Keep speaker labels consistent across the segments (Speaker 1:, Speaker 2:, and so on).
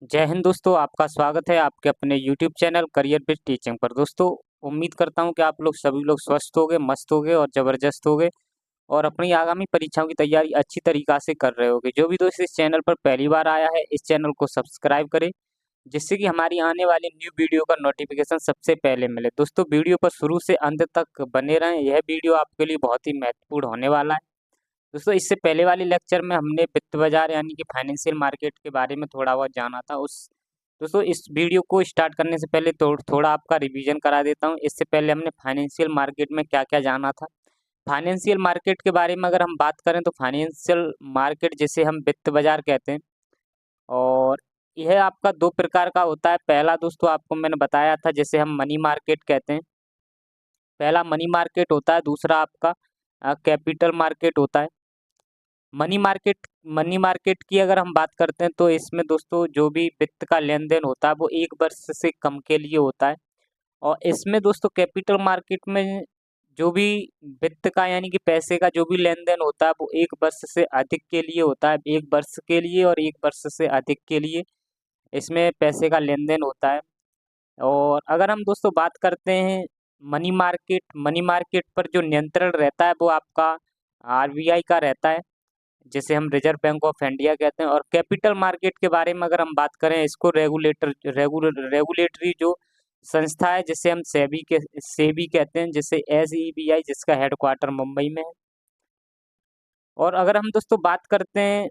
Speaker 1: जय हिंद दोस्तों, आपका स्वागत है आपके अपने YouTube channel career with teaching पर। दोस्तों, उम्मीद करता हूं कि आप लोग सभी लोग स्वस्थ होंगे, मस्त होंगे और ज़बरदस्त होंगे और अपनी आगामी परीक्षाओं की तैयारी अच्छी तरीक़ा से कर रहे होंगे। जो भी दोस्त इस चैनल पर पहली बार आया है, इस चैनल को सब्सक्राइब करें, जिससे कि हमारी आने वाली न्यू वीडियो का नोटिफिकेशन सबसे पहले मिले। दोस्तों, वीडियो पर शुरू से अंत तक बने रहें, यह वीडियो आपके लिए बहुत ही महत्वपूर्ण होने वाला है। दोस्तों, इससे पहले वाले लेक्चर में हमने वित्त बाजार यानी कि फाइनेंशियल मार्केट के बारे में थोड़ा बहुत जाना था। उस दोस्तों, इस वीडियो को स्टार्ट करने से पहले थोड़ा आपका रिवीजन करा देता हूँ। इससे पहले हमने फाइनेंशियल मार्केट में क्या-क्या जाना था। फाइनेंशियल मार्केट के बारे में अगर हम बात करें तो फाइनेंशियल मार्केट जिसे हम वित्त बाजार कहते हैं और यह आपका 2 प्रकार का होता है। पहला दोस्तों आपको मैंने बताया था जिसे हम मनी मार्केट कहते हैं। पहला मनी मार्केट होता है, दूसरा आपका कैपिटल मार्केट होता है। मनी मार्केट की अगर हम बात करते हैं तो इसमें दोस्तों जो भी वित्त का लेन-देन होता है वो 1 वर्ष से कम के लिए होता है और इसमें दोस्तों कैपिटल मार्केट में जो भी वित्त का यानी कि पैसे का जो भी लेन-देन होता है वो 1 वर्ष से अधिक के लिए होता है। 1 वर्ष के लिए और 1 वर्ष से अधिक के लिए इसमें पैसे का लेन-देन होता है। और अगर हम दोस्तों बात करते हैं मनी मार्केट पर जो नियंत्रण रहता है वो आपका आरबीआई का रहता है, जिसे हम रिजर्व बैंक ऑफ इंडिया कहते हैं। और कैपिटल मार्केट के बारे में अगर हम बात करें, इसको रेगुलेटरी जो संस्था है जिसे हम सेबी कहते हैं, जिसे एसईबीआई जिसका हेडक्वार्टर मुंबई में है। और अगर हम दोस्तों बात करते हैं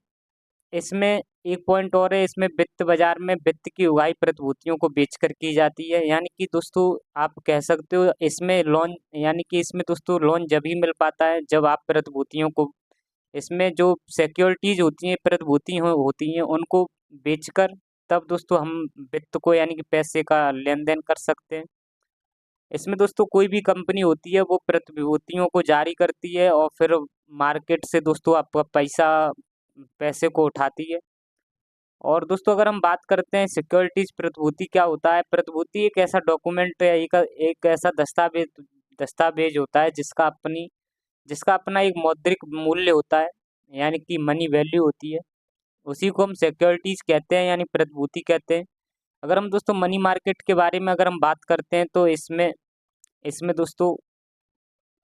Speaker 1: इसमें एक पॉइंट और है, इसमें वित्त बाजार में वित्त की उगाही प्रतिभूतियों को बेचकर की जाती है। यानी कि दोस्तों आप कह सकते हो इसमें लोन यानी कि इसमें दोस्तों लोन जब ही मिल पाता है जब आप प्रतिभूतियों को इसमें जो सिक्योरिटीज होती हैं होती हैं उनको बेचकर तब दोस्तों हम वित्त को यानी कि पैसे का लेन देन कर सकते हैं। इसमें दोस्तों कोई भी कंपनी होती है वो प्रतिभूतियों को जारी करती है और फिर मार्केट से दोस्तों आपका पैसे को उठाती है। और दोस्तों अगर हम बात करते हैं सिक्योरिटीज प्रतिभूति क्या होता है, प्रतिभूति एक ऐसा डॉक्यूमेंट है, एक ऐसा दस्तावेज होता है जिसका अपना एक मौद्रिक मूल्य होता है, यानी कि मनी वैल्यू होती है। उसी को हम सिक्योरिटीज कहते हैं यानी प्रतिभूति कहते हैं। अगर हम दोस्तों मनी मार्केट के बारे में अगर हम बात करते हैं तो इसमें इसमें दोस्तों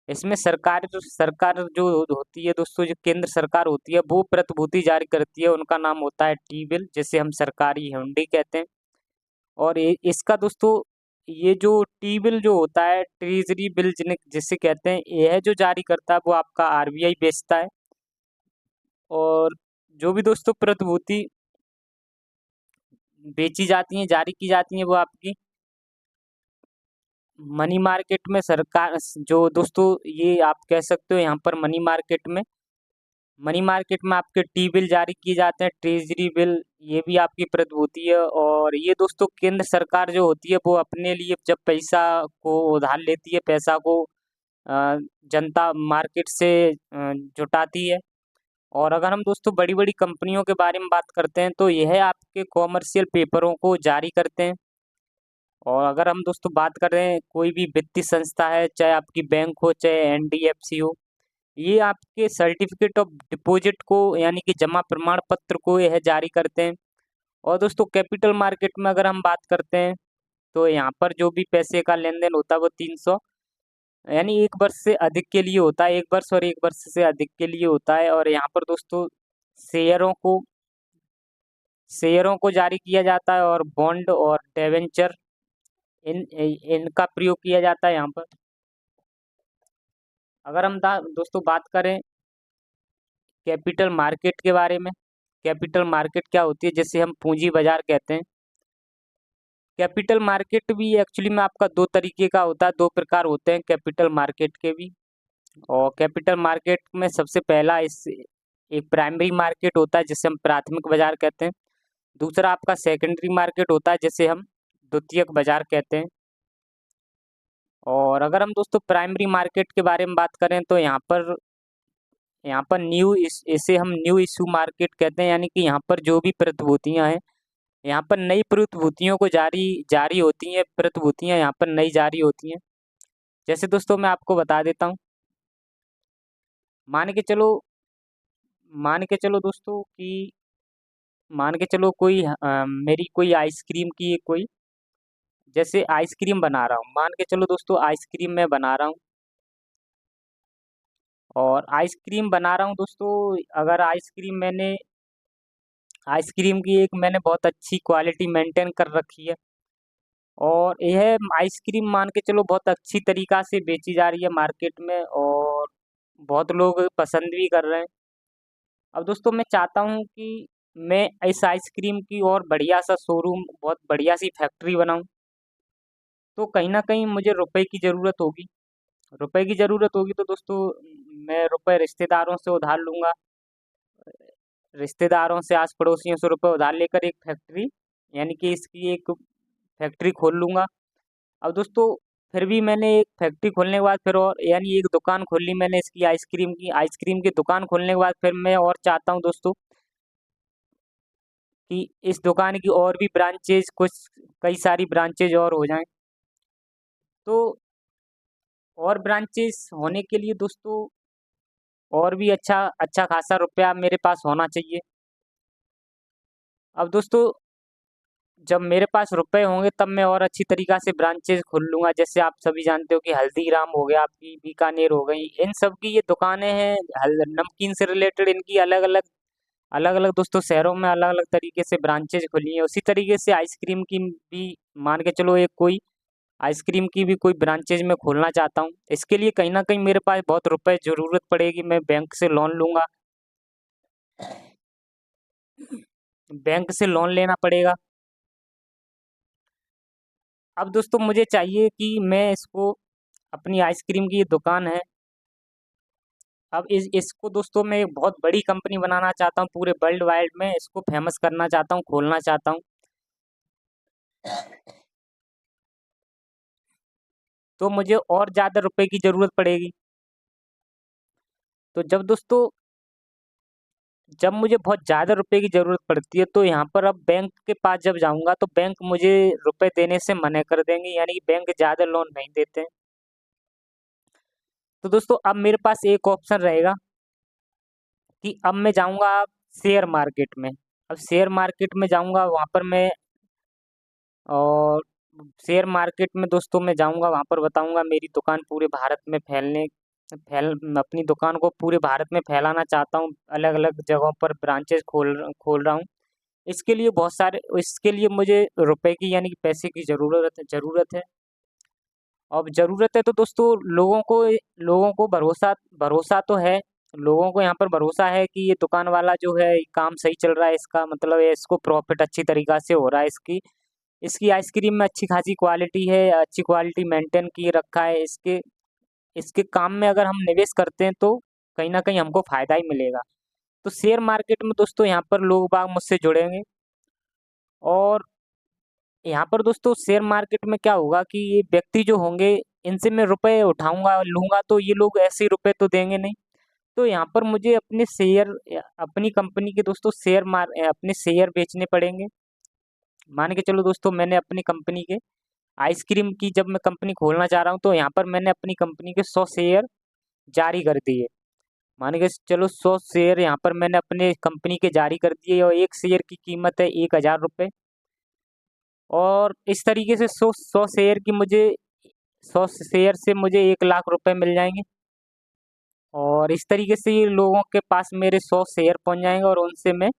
Speaker 1: इसमें सरकार जो होती है दोस्तों, जो केंद्र सरकार होती है वो प्रतिभूति जारी करती है, उनका नाम होता है टी बिल, जिसे हम सरकारी हुंडी कहते हैं। और इसका दोस्तों ये जो टी बिल जो होता है, ट्रेजरी बिल जिसे कहते हैं, यह जो जारी करता है वो आपका आरबीआई बेचता है। और जो भी दोस्तों प्रतिभूति बेची जाती हैं, जारी की जाती हैं, वो आपकी मनी मार्केट में सरकार जो दोस्तों ये आप कह सकते हो यहाँ पर मनी मार्केट में आपके टी बिल जारी किए जाते हैं, ट्रेजरी बिल, ये भी आपकी प्रतिभूति है। और ये दोस्तों केंद्र सरकार जो होती है वो अपने लिए जब पैसा को उधार लेती है, पैसा को जनता मार्केट से जुटाती है। और अगर हम दोस्तों बड़ी-बड़ी कंपनियों के बारे में बात करते हैं तो यह आपके कॉमर्शियल पेपरों को जारी करते हैं। और अगर हम दोस्तों बात कर रहे हैं कोई भी वित्तीय संस्था है, चाहे आपकी बैंक हो, चाहे एनडीएफसी हो, ये आपके सर्टिफिकेट ऑफ डिपॉजिट को यानी कि जमा प्रमाण पत्र को यह जारी करते हैं। और दोस्तों कैपिटल मार्केट में अगर हम बात करते हैं तो यहाँ पर जो भी पैसे का लेन-देन होता है वो 300 यानी 1 वर्ष से अधिक के लिए होता है, 1 वर्ष और 1 वर्ष से अधिक के लिए होता है। और यहाँ पर दोस्तों शेयरों को शेयरों को जारी किया जाता है और बॉन्ड और डिबेंचर इनका प्रयोग किया जाता है यहाँ पर। अगर हम दोस्तों बात करें कैपिटल मार्केट के बारे में, कैपिटल मार्केट क्या होती है जिसे हम पूंजी बाजार कहते हैं। कैपिटल मार्केट भी एक्चुअली में आपका 2 तरीके का होता है, 2 प्रकार होते हैं कैपिटल मार्केट के भी। और कैपिटल मार्केट में सबसे पहला इस एक प्राइमरी मार्केट होता है जिसे हम प्राथमिक बाजार कहते हैं। दूसरा आपका सेकेंडरी मार्केट होता है जिसे हम द्वितीयक बाजार कहते हैं। और अगर हम दोस्तों प्राइमरी मार्केट के बारे में बात करें तो यहाँ पर इसे हम न्यू इशू मार्केट कहते हैं, यानी कि यहाँ पर जो भी प्रतिभूतियाँ हैं, यहाँ पर नई प्रतिभूतियों को जारी होती हैं, प्रतिभूतियाँ यहाँ पर नई जारी होती हैं। जैसे दोस्तों मैं आपको बता देता हूँ, मान के चलो मान के चलो दोस्तों कि मान के चलो कोई मेरी कोई आइसक्रीम की कोई, जैसे आइसक्रीम बना रहा हूँ, मान के चलो दोस्तों आइसक्रीम मैं बना रहा हूँ, और आइसक्रीम बना रहा हूँ दोस्तों। अगर आइसक्रीम की एक मैंने बहुत अच्छी क्वालिटी मेंटेन कर रखी है, और यह आइसक्रीम मान के चलो बहुत अच्छी तरीक़ा से बेची जा रही है मार्केट में, और बहुत लोग पसंद भी कर रहे हैं। अब दोस्तों मैं चाहता हूँ कि मैं इस आइसक्रीम की और बढ़िया सा शोरूम, बहुत बढ़िया सी फैक्ट्री बनाऊँ। तो कहीं न कहीं मुझे रुपए की ज़रूरत होगी। रुपए की ज़रूरत होगी तो दोस्तों मैं रुपए रिश्तेदारों से उधार लूँगा। रिश्तेदारों से, आस-पड़ोसियों से रुपए उधार लेकर एक फैक्ट्री, यानी कि इसकी एक फैक्ट्री खोल लूँगा। अब दोस्तों फिर भी मैंने एक फैक्ट्री खोलने के बाद फिर और यानी एक दुकान खोल ली मैंने इसकी आइसक्रीम की दुकान खोलने के बाद फिर मैं और चाहता हूँ दोस्तों कि इस दुकान की और भी ब्रांचेज़, कुछ कई सारी ब्रांचेज़ और हो जाएँ। तो और ब्रांचेज़ होने के लिए दोस्तों और भी अच्छा अच्छा खासा रुपया मेरे पास होना चाहिए। अब दोस्तों जब मेरे पास रुपए होंगे तब मैं और अच्छी तरीक़ा से ब्रांचेज़ खोल लूँगा। जैसे आप सभी जानते हो कि हल्दीराम हो गया, आपकी बीकानेर हो गई, इन सब की ये दुकानें हैं, हल नमकीन से रिलेटेड इनकी अलग-अलग दोस्तों शहरों में अलग-अलग तरीके से ब्रांचेज़ खुली हैं। उसी तरीके से आइसक्रीम की भी मान के चलो एक कोई आइसक्रीम की भी कोई ब्रांचेज़ मैं खोलना चाहता हूँ। इसके लिए कहीं न कहीं मेरे पास बहुत रुपए ज़रूरत पड़ेगी, मैं बैंक से लोन लूँगा। बैंक से लोन लेना पड़ेगा। अब दोस्तों मुझे चाहिए कि मैं इसको, अपनी आइसक्रीम की ये दुकान है, अब इसको दोस्तों मैं एक बहुत बड़ी कंपनी बनाना चाहता हूँ, पूरे वर्ल्ड वाइड में इसको फ़ेमस करना चाहता हूँ, खोलना चाहता हूँ। तो मुझे और ज़्यादा रुपए की ज़रूरत पड़ेगी। तो जब मुझे बहुत ज़्यादा रुपए की ज़रूरत पड़ती है, तो यहाँ पर अब बैंक के पास जब जाऊँगा तो बैंक मुझे रुपए देने से मना कर देंगे, यानी कि बैंक ज़्यादा लोन नहीं देते हैं। तो दोस्तों अब मेरे पास एक ऑप्शन रहेगा कि अब मैं जाऊँगा शेयर मार्केट में। अब शेयर मार्केट में जाऊँगा, वहाँ पर मैं, और शेयर मार्केट में दोस्तों मैं जाऊँगा, वहाँ पर बताऊँगा मेरी दुकान पूरे भारत में फैल अपनी दुकान को पूरे भारत में फैलाना चाहता हूँ, अलग-अलग जगहों पर ब्रांचेज़ खोल रहा हूँ। इसके लिए मुझे रुपए की, यानी कि पैसे की ज़रूरत है। अब ज़रूरत है तो दोस्तों लोगों को भरोसा भरोसा तो है। लोगों को यहाँ पर भरोसा है कि ये दुकान वाला जो है काम सही चल रहा है, इसका मतलब है इसको प्रॉफ़िट अच्छी तरीक़ा से हो रहा है, इसकी इसकी आइसक्रीम में अच्छी खासी क्वालिटी है, अच्छी क्वालिटी मेंटेन किए रखा है। इसके इसके काम में अगर हम निवेश करते हैं तो कहीं न कहीं हमको फ़ायदा ही मिलेगा। तो शेयर मार्केट में दोस्तों यहाँ पर लोग बाग मुझसे जुड़ेंगे, और यहाँ पर दोस्तों शेयर मार्केट में क्या होगा कि ये व्यक्ति जो होंगे, इनसे मैं रुपए उठाऊँगा, लूँगा, तो ये लोग ऐसे ही रुपए तो देंगे नहीं। तो यहाँ पर मुझे अपनी कंपनी के दोस्तों अपने शेयर बेचने पड़ेंगे। मान के चलो दोस्तों मैंने अपनी कंपनी के आइसक्रीम की जब मैं कंपनी खोलना चाह रहा हूँ, तो यहाँ पर मैंने अपनी कंपनी के 100 शेयर जारी कर दिए। मान के चलो 100 शेयर यहाँ पर मैंने अपने कंपनी के जारी कर दिए, और 1 शेयर की कीमत है ₹1000, और इस तरीके से 100 शेयर की मुझे 100 शेयर से मुझे ₹1,00,000 मिल जाएँगे, और इस तरीके से ये लोगों के पास मेरे 100 शेयर पहुँच जाएँगे, और उनसे मैं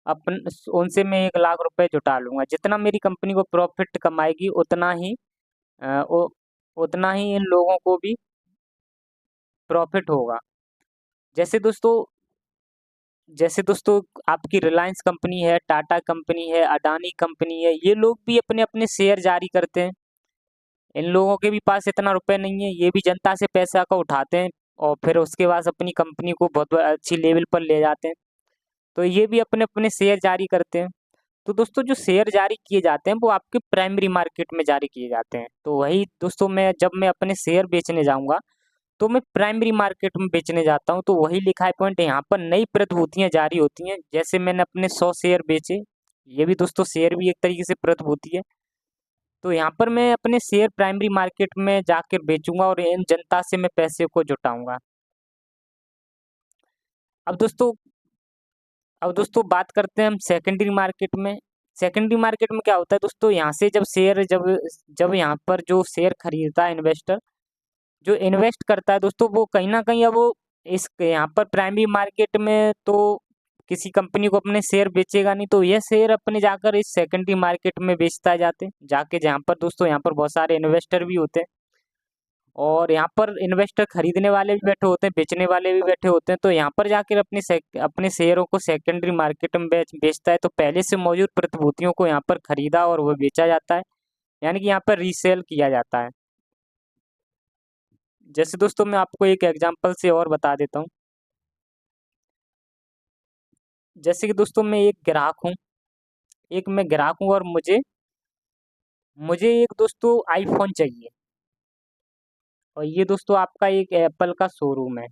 Speaker 1: ₹1,00,000 जुटा लूँगा। जितना मेरी कंपनी को प्रॉफ़िट कमाएगी उतना ही अ, ओ उतना ही इन लोगों को भी प्रॉफ़िट होगा। जैसे दोस्तों जैसे दोस्तों आपकी रिलायंस कंपनी है, टाटा कंपनी है, अडानी कंपनी है, ये लोग भी अपने-अपने शेयर जारी करते हैं। इन लोगों के भी पास इतना रुपए नहीं है, ये भी जनता से पैसा को उठाते हैं, और फिर उसके बाद अपनी कंपनी को बहुत अच्छी लेवल पर ले जाते हैं। तो ये भी अपने-अपने शेयर जारी करते हैं। तो दोस्तों जो शेयर जारी किए जाते हैं वो आपके प्राइमरी मार्केट में जारी किए जाते हैं। तो वही दोस्तों जब मैं अपने शेयर बेचने जाऊँगा, तो मैं प्राइमरी मार्केट में बेचने जाता हूँ, तो वही लिखा है पॉइंट, यहाँ पर नई प्रतिभूतियाँ जारी होती हैं। जैसे मैंने अपने 100 शेयर बेचे, ये भी दोस्तों शेयर भी एक तरीके से प्रतिभूति है। तो यहाँ पर मैं अपने शेयर प्राइमरी मार्केट में जाकर बेचूँगा, और इन जनता से मैं पैसे को जुटाऊँगा। अब दोस्तों अब दोस्तों बात करते हैं हम सेकेंडरी मार्केट में। सेकेंडरी मार्केट में क्या होता है दोस्तों, यहाँ से जब शेयर जब जब यहाँ पर जो शेयर खरीदता है इन्वेस्टर, जो इन्वेस्ट करता है दोस्तों, वो कहीं ना कहीं अब वो इस यहाँ पर प्राइमरी मार्केट में तो किसी कंपनी को अपने शेयर बेचेगा नहीं, तो यह शेयर अपने जाकर इस सेकेंडरी मार्केट में बेचता है जाते जाके, जहाँ पर दोस्तों यहाँ पर बहुत सारे इन्वेस्टर भी होते हैं, और यहाँ पर इन्वेस्टर खरीदने वाले भी बैठे होते हैं, बेचने वाले भी बैठे होते हैं। तो यहाँ पर जाकर अपने शेयरों को सेकेंडरी मार्केट में बेचता है। तो पहले से मौजूद प्रतिभूतियों को यहाँ पर खरीदा और वो बेचा जाता है, यानी कि यहाँ पर रीसेल किया जाता है। जैसे दोस्तों मैं आपको एक एग्जांपल से और बता देता हूँ। जैसे कि दोस्तों मैं एक ग्राहक हूँ, मैं ग्राहक हूँ, और मुझे मुझे एक दोस्तों आईफोन चाहिए, और ये दोस्तों आपका एक एप्पल का शोरूम है।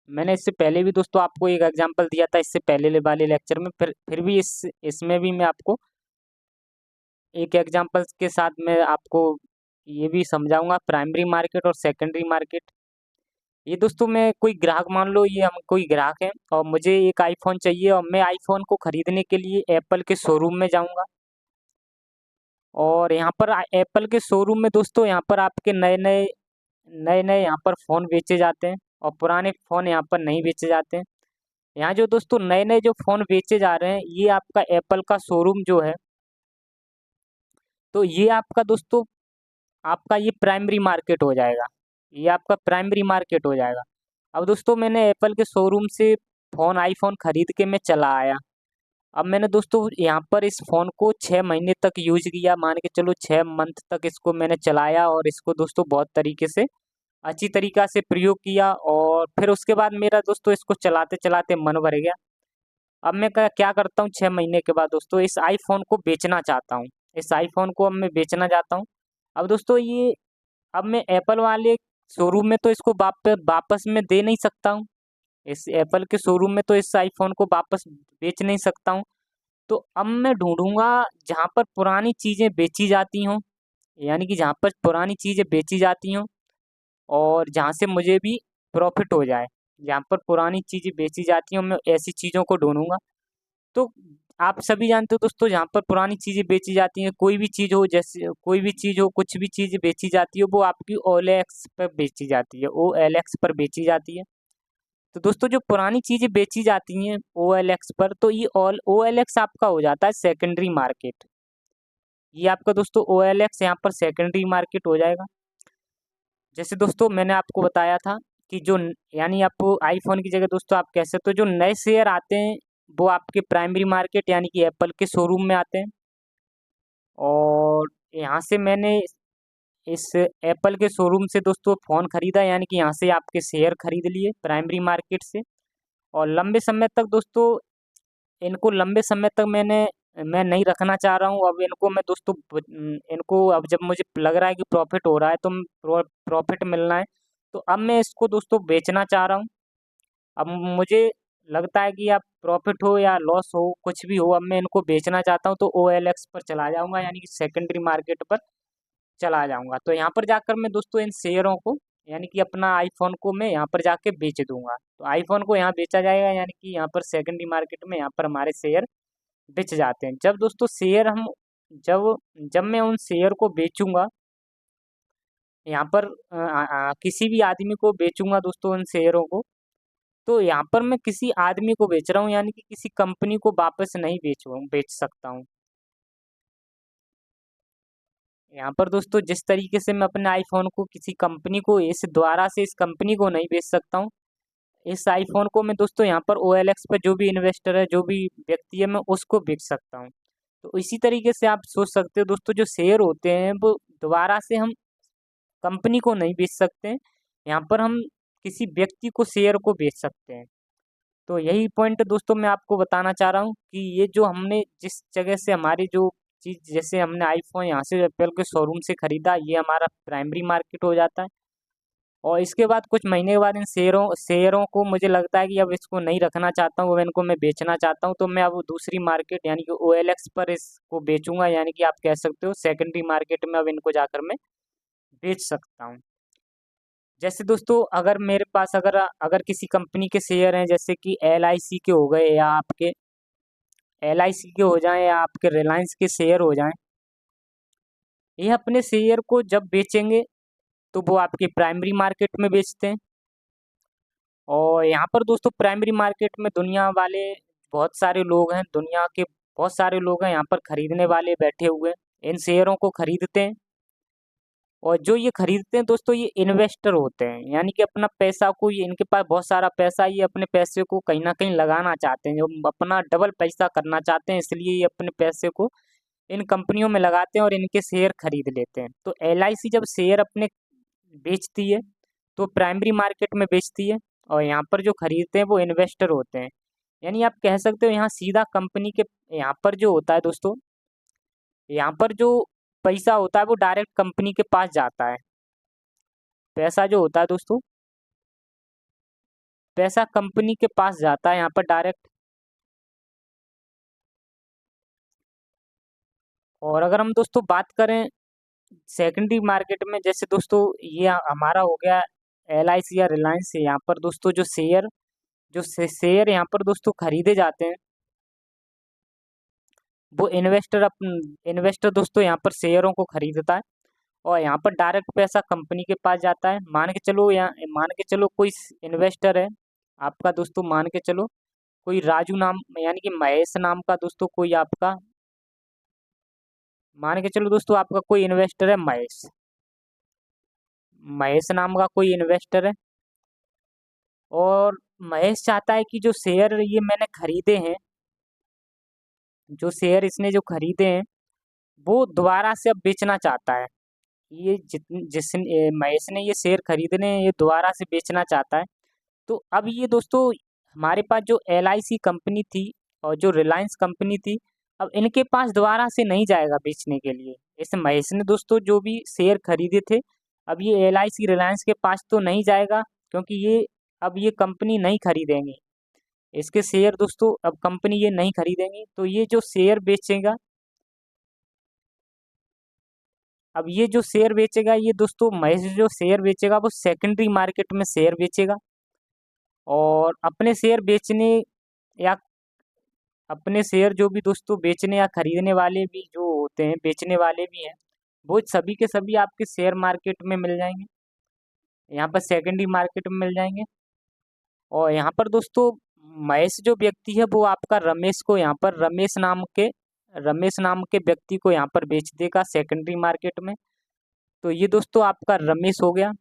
Speaker 1: मैंने इससे पहले भी दोस्तों आपको एक एग्जांपल दिया था, इससे पहले वाले लेक्चर में, फिर भी इसमें भी मैं आपको एक एग्जांपल के साथ मैं आपको ये भी समझाऊंगा, प्राइमरी मार्केट और सेकेंडरी मार्केट। ये दोस्तों मैं कोई ग्राहक, मान लो ये हम कोई ग्राहक हैं और मुझे एक आईफोन चाहिए, और मैं आईफोन को खरीदने के लिए एप्पल के शोरूम में जाऊंगा। और यहाँ पर एप्पल के शोरूम में दोस्तों यहाँ पर आपके नए नए यहाँ पर फ़ोन बेचे जाते हैं, और पुराने फ़ोन यहाँ पर नहीं बेचे जाते हैं। यहाँ जो दोस्तों नए नए जो फ़ोन बेचे जा रहे हैं, ये आपका एप्पल का शोरूम जो है, तो ये आपका दोस्तों आपका ये प्राइमरी मार्केट हो जाएगा, ये आपका प्राइमरी मार्केट हो जाएगा। अब दोस्तों मैंने एप्पल के शोरूम से फ़ोन आईफोन खरीद के मैं चला आया। अब मैंने दोस्तों यहाँ पर इस फ़ोन को 6 महीने तक यूज किया, मान के चलो 6 मंथ तक इसको मैंने चलाया, और इसको दोस्तों बहुत तरीके से अच्छी तरीक़ा से प्रयोग किया। और फिर उसके बाद मेरा दोस्तों इसको चलाते चलाते मन भर गया। अब मैं क्या करता हूँ, 6 महीने के बाद दोस्तों इस आईफोन को बेचना चाहता हूँ, इस आईफोन को अब मैं बेचना चाहता हूँ। अब दोस्तों ये अब मैं एप्पल वाले शोरूम में तो इसको वापस में दे नहीं सकता हूँ, इस एप्पल के शोरूम में तो इस आईफोन को वापस बेच नहीं सकता हूँ। तो अब मैं ढूंढूंगा जहाँ पर पुरानी चीज़ें बेची जाती हों, यानी कि जहाँ पर पुरानी चीज़ें बेची जाती हों और जहाँ से मुझे भी प्रॉफिट हो जाए, जहाँ पर पुरानी चीज़ें बेची जाती हों, मैं ऐसी चीज़ों को ढूंढूंगा। तो आप सभी जानते हो दोस्तों, जहाँ पर पुरानी चीज़ें बेची जाती हैं, कोई भी चीज़ हो, जैसे कोई भी चीज़ हो, कुछ भी चीज़ बेची जाती है, वो आपकी OLX पर बेची जाती है, OLX पर बेची जाती है। तो दोस्तों जो पुरानी चीज़ें बेची जाती हैं OLX पर, तो ये OLX आपका हो जाता है सेकेंडरी मार्केट। ये आपका दोस्तों OLX यहाँ पर सेकेंडरी मार्केट हो जाएगा। जैसे दोस्तों मैंने आपको बताया था कि यानी आप आईफोन की जगह दोस्तों आप कह सकते हो, जो नए शेयर आते हैं वो आपके प्राइमरी मार्केट यानी कि एप्पल के शोरूम में आते हैं। और यहाँ से मैंने इस एप्पल के शोरूम से दोस्तों फ़ोन खरीदा, यानी कि यहाँ से आपके शेयर खरीद लिए प्राइमरी मार्केट से। और लंबे समय तक दोस्तों इनको लंबे समय तक मैं नहीं रखना चाह रहा हूँ। अब इनको मैं दोस्तों इनको अब जब मुझे लग रहा है कि प्रॉफिट हो रहा है, तो प्रॉफिट मिलना है, तो अब मैं इसको दोस्तों बेचना चाह रहा हूँ। अब मुझे लगता है कि अब प्रॉफिट हो या लॉस हो, कुछ भी हो, अब मैं इनको बेचना चाहता हूँ, तो OLX पर चला जाऊँगा, यानी कि सेकेंडरी मार्केट पर चला जाऊँगा। तो यहाँ पर जाकर मैं दोस्तों इन शेयरों को, यानी कि अपना आईफोन को मैं यहाँ पर जाके बेच दूंगा। तो आईफोन को यहाँ बेचा जाएगा, यानी कि यहाँ पर सेकेंडरी मार्केट में यहाँ पर हमारे शेयर बेच जाते हैं। जब दोस्तों शेयर हम जब जब मैं उन शेयर को बेचूंगा, यहाँ पर किसी भी आदमी को बेचूंगा दोस्तों उन शेयरों को, तो यहाँ पर मैं किसी आदमी को बेच रहा हूँ, यानी कि किसी कंपनी को वापस नहीं बेच सकता हूँ। यहाँ पर दोस्तों जिस तरीके से मैं अपने आईफोन को किसी कंपनी को इस कंपनी को नहीं बेच सकता हूँ, इस आईफोन को मैं दोस्तों यहाँ पर OLX पर जो भी इन्वेस्टर है, जो भी व्यक्ति है, मैं उसको बेच सकता हूँ। तो इसी तरीके से आप सोच सकते हो दोस्तों, जो शेयर होते हैं वो दोबारा से हम कंपनी को नहीं बेच सकते हैं, यहाँ पर हम किसी व्यक्ति को शेयर को बेच सकते हैं। तो यही पॉइंट दोस्तों मैं आपको बताना चाह रहा हूँ कि ये जो हमने जिस जगह से हमारी जो चीज़, जैसे हमने आईफोन यहाँ से एप्पल के शोरूम से खरीदा, ये हमारा प्राइमरी मार्केट हो जाता है। और इसके बाद कुछ महीने के बाद इन शेयरों को मुझे लगता है कि अब इसको नहीं रखना चाहता हूँ, अब इनको मैं बेचना चाहता हूँ, तो मैं अब दूसरी मार्केट यानी कि OLX पर इसको बेचूंगा, यानी कि आप कह सकते हो सेकेंडरी मार्केट में अब इनको जाकर मैं बेच सकता हूँ। जैसे दोस्तों अगर मेरे पास अगर अगर किसी कंपनी के शेयर हैं, जैसे कि LIC के हो गए या आपके LIC के हो जाएं या आपके रिलायंस के शेयर हो जाएं, ये अपने शेयर को जब बेचेंगे तो वो आपके प्राइमरी मार्केट में बेचते हैं। और यहाँ पर दोस्तों प्राइमरी मार्केट में दुनिया वाले बहुत सारे लोग हैं, दुनिया के बहुत सारे लोग हैं यहाँ पर खरीदने वाले बैठे हुए हैं, इन शेयरों को खरीदते हैं। और जो ये खरीदते हैं दोस्तों, ये इन्वेस्टर होते हैं, यानी कि अपना पैसा को, ये इनके पास बहुत सारा पैसा, ये अपने पैसे को कहीं ना कहीं लगाना चाहते हैं, जो अपना डबल पैसा करना चाहते हैं, इसलिए ये अपने पैसे को इन कंपनियों में लगाते हैं और इनके शेयर खरीद लेते हैं। तो LIC जब शेयर अपने बेचती है तो प्राइमरी मार्केट में बेचती है, और यहाँ पर जो खरीदते हैं वो इन्वेस्टर होते हैं। यानी आप कह सकते हो यहाँ सीधा कंपनी के, यहाँ पर जो होता है दोस्तों, यहाँ पर जो पैसा होता है वो डायरेक्ट कंपनी के पास जाता है। पैसा जो होता है दोस्तों, पैसा कंपनी के पास जाता है यहाँ पर डायरेक्ट। और अगर हम दोस्तों बात करें सेकेंडरी मार्केट में, जैसे दोस्तों ये हमारा हो गया LIC या रिलायंस है, यहाँ पर दोस्तों जो शेयर यहाँ पर दोस्तों खरीदे जाते हैं, वो इन्वेस्टर दोस्तों यहाँ पर शेयरों को खरीदता है, और यहाँ पर डायरेक्ट पैसा कंपनी के पास जाता है। मान के चलो कोई इन्वेस्टर है आपका दोस्तों, मान के चलो कोई राजू नाम, यानी कि महेश नाम का दोस्तों कोई आपका, मान के चलो दोस्तों आपका कोई इन्वेस्टर है महेश, महेश नाम का कोई इन्वेस्टर है, और महेश चाहता है कि जो शेयर ये मैंने खरीदे हैं, जो शेयर इसने जो खरीदे हैं, वो दोबारा से अब बेचना चाहता है। ये महेश ने ये शेयर खरीदने हैं, ये दोबारा से बेचना चाहता है। तो अब ये दोस्तों हमारे पास जो LIC कंपनी थी और जो रिलायंस कंपनी थी, अब इनके पास दोबारा से नहीं जाएगा बेचने के लिए। इस महेश ने दोस्तों जो भी शेयर खरीदे थे, अब ये LIC रिलायंस के पास तो नहीं जाएगा, क्योंकि ये कंपनी नहीं खरीदेंगी इसके शेयर दोस्तों, अब कंपनी ये नहीं खरीदेंगी, तो ये जो शेयर बेचेगा, अब ये जो शेयर बेचेगा, ये दोस्तों महेश जो शेयर बेचेगा वो सेकेंडरी मार्केट में शेयर बेचेगा। और अपने शेयर बेचने या अपने शेयर जो भी दोस्तों बेचने या खरीदने वाले भी जो होते हैं, बेचने वाले भी हैं, वो सभी के सभी आपके शेयर मार्केट में मिल जाएंगे, यहाँ पर सेकेंडरी मार्केट में मिल जाएंगे। और यहाँ पर दोस्तों महेश जो व्यक्ति है वो आपका रमेश को, यहाँ पर रमेश नाम के व्यक्ति को यहाँ पर बेच देगा सेकेंडरी मार्केट में। तो ये दोस्तों आपका रमेश हो गया।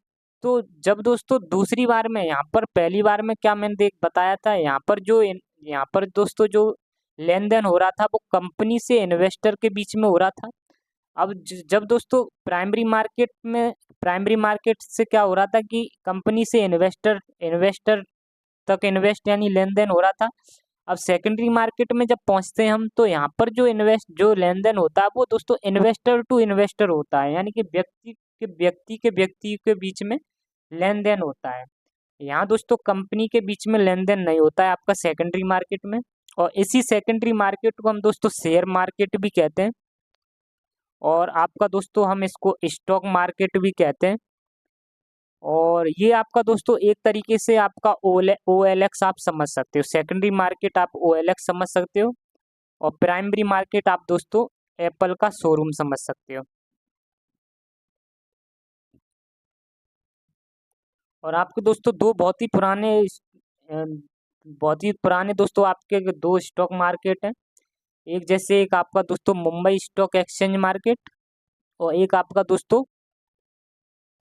Speaker 1: तो जब दोस्तों दूसरी बार में, यहाँ पर पहली बार में क्या मैंने बताया था, यहाँ पर दोस्तों जो लेन देन हो रहा था वो कंपनी से इन्वेस्टर के बीच में हो रहा था। अब जब दोस्तों प्राइमरी मार्केट से क्या हो रहा था कि कंपनी से इन्वेस्टर तक इन्वेस्ट यानी लेन देन हो रहा था। अब सेकेंडरी मार्केट में जब पहुंचते हैं हम, तो यहाँ पर जो लेन देन होता है वो दोस्तों इन्वेस्टर टू इन्वेस्टर होता है, यानी कि व्यक्ति के बीच में लेन देन होता है। यहाँ दोस्तों कंपनी के बीच में लेन देन नहीं होता है आपका सेकेंडरी मार्केट में। और इसी सेकेंडरी मार्केट को हम दोस्तों शेयर मार्केट भी कहते हैं, और आपका दोस्तों हम इसको स्टॉक मार्केट भी कहते हैं। और ये आपका दोस्तों एक तरीके से आपका OLX आप समझ सकते हो, सेकेंडरी मार्केट आप OLX समझ सकते हो, और प्राइमरी मार्केट आप दोस्तों एप्पल का शोरूम समझ सकते हो। और आपके दोस्तों बहुत ही पुराने दोस्तों आपके दो स्टॉक मार्केट हैं। एक आपका दोस्तों मुंबई स्टॉक एक्सचेंज मार्केट, और एक आपका दोस्तों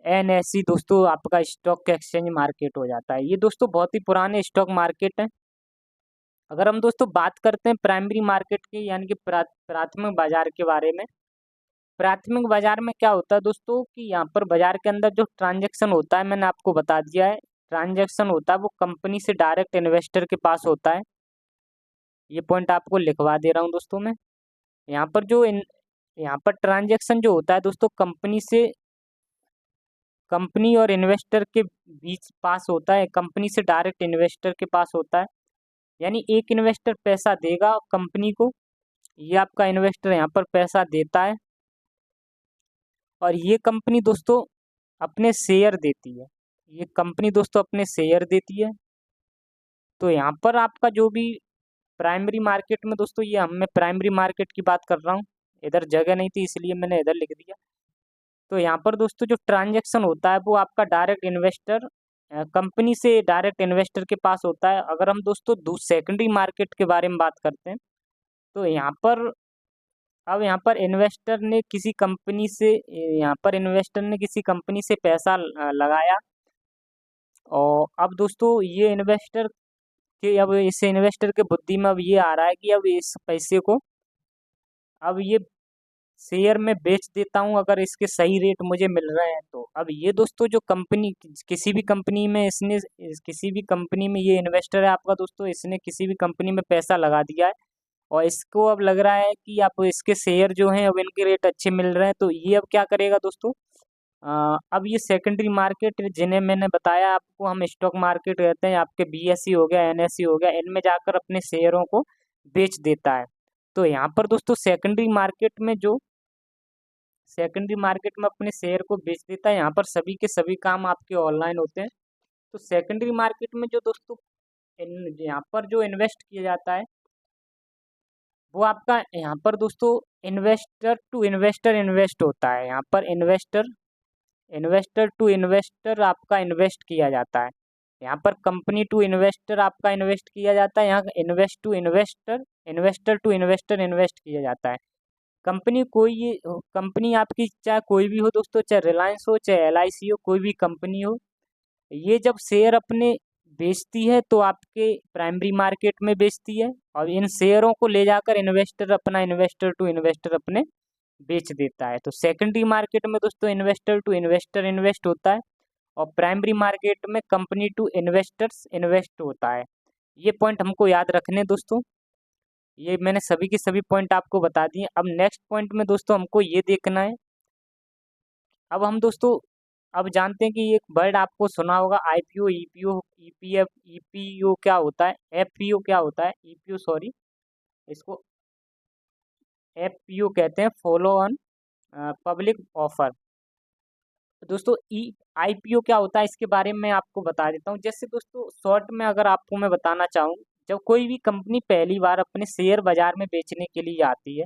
Speaker 1: NSE दोस्तों आपका स्टॉक एक्सचेंज मार्केट हो जाता है। ये दोस्तों बहुत ही पुराने स्टॉक मार्केट हैं। अगर हम दोस्तों बात करते हैं प्राइमरी मार्केट की, यानी कि प्राथमिक बाजार के बारे में, प्राथमिक बाजार में क्या होता है दोस्तों कि यहाँ पर बाजार के अंदर जो ट्रांजैक्शन होता है, मैंने आपको बता दिया है, ट्रांजैक्शन होता है वो कंपनी से डायरेक्ट इन्वेस्टर के पास होता है। ये पॉइंट आपको लिखवा दे रहा हूँ दोस्तों मैं। यहाँ पर यहाँ पर ट्रांजैक्शन जो होता है दोस्तों कंपनी और इन्वेस्टर के बीच पास होता है, कंपनी से डायरेक्ट इन्वेस्टर के पास होता है। यानी एक इन्वेस्टर पैसा देगा कंपनी को, ये आपका इन्वेस्टर यहाँ पर पैसा देता है, और ये कंपनी दोस्तों अपने शेयर देती है, ये कंपनी दोस्तों अपने शेयर देती है। तो यहाँ पर आपका जो भी प्राइमरी मार्केट में दोस्तों, ये मैं प्राइमरी मार्केट की बात कर रहा हूँ, इधर जगह नहीं थी इसलिए मैंने इधर लिख दिया। तो यहाँ पर दोस्तों जो ट्रांजैक्शन होता है वो आपका डायरेक्ट इन्वेस्टर कंपनी से डायरेक्ट इन्वेस्टर के पास होता है। अगर हम दोस्तों सेकेंडरी मार्केट के बारे में बात करते हैं, तो यहाँ पर इन्वेस्टर ने किसी कंपनी से पैसा लगाया। और अब दोस्तों ये इन्वेस्टर अब इस इन्वेस्टर के बुद्धि में अब ये आ रहा है कि अब इस पैसे को अब ये शेयर में बेच देता हूँ, अगर इसके सही रेट मुझे मिल रहे हैं तो। अब ये दोस्तों जो कंपनी किसी भी कंपनी में ये इन्वेस्टर है आपका दोस्तों, इसने किसी भी कंपनी में पैसा लगा दिया है और इसको अब लग रहा है कि आप इसके शेयर जो हैं अब इनके रेट अच्छे मिल रहे हैं। तो ये अब क्या करेगा दोस्तों, अब ये सेकेंडरी मार्केट जिन्हें मैंने बताया आपको हम स्टॉक मार्केट कहते हैं, आपके बीएसई हो गया, एनएसई हो गया, इनमें जाकर अपने शेयरों को बेच देता है। तो यहाँ पर दोस्तों सेकेंडरी मार्केट में अपने शेयर को बेच देता है। यहाँ पर सभी के सभी काम आपके ऑनलाइन होते हैं। तो सेकेंडरी मार्केट में जो दोस्तों यहाँ पर जो इन्वेस्ट किया जाता है वो आपका यहाँ पर दोस्तों इन्वेस्टर टू इन्वेस्टर इन्वेस्ट होता है। यहाँ पर इन्वेस्टर टू इन्वेस्टर आपका इन्वेस्ट किया जाता है। यहाँ पर कंपनी टू इन्वेस्टर आपका इन्वेस्ट किया जाता है। यहाँ इन्वेस्टर टू इन्वेस्टर इन्वेस्ट किया जाता है। कंपनी आपकी चाहे कोई भी हो दोस्तों, चाहे रिलायंस हो, चाहे एलआईसी हो, कोई भी कंपनी हो, ये जब शेयर अपने बेचती है तो आपके प्राइमरी मार्केट में बेचती है और इन शेयरों को ले जाकर इन्वेस्टर टू इन्वेस्टर अपने बेच देता है। तो सेकेंडरी मार्केट में दोस्तों इन्वेस्टर टू इन्वेस्टर इन्वेस्ट होता है और प्राइमरी मार्केट में कंपनी टू इन्वेस्टर्स इन्वेस्ट होता है। ये पॉइंट हमको याद रखने दोस्तों। ये मैंने सभी के सभी पॉइंट आपको बता दिए। अब नेक्स्ट पॉइंट में दोस्तों हमको ये देखना है, अब हम दोस्तों अब जानते हैं कि एक वर्ड आपको सुना होगा आईपीओ, ईपीओ, ईपीएफ, ईपीओ क्या होता है, एफपीओ क्या होता है, ईपीओ सॉरी, इसको एफपीओ कहते हैं, फॉलो ऑन पब्लिक ऑफर। दोस्तों आईपीओ क्या होता है इसके बारे में मैं आपको बता देता हूँ। जैसे दोस्तों शॉर्ट में अगर आपको मैं बताना चाहूँ, जब कोई भी कंपनी पहली बार अपने शेयर बाजार में बेचने के लिए आती है,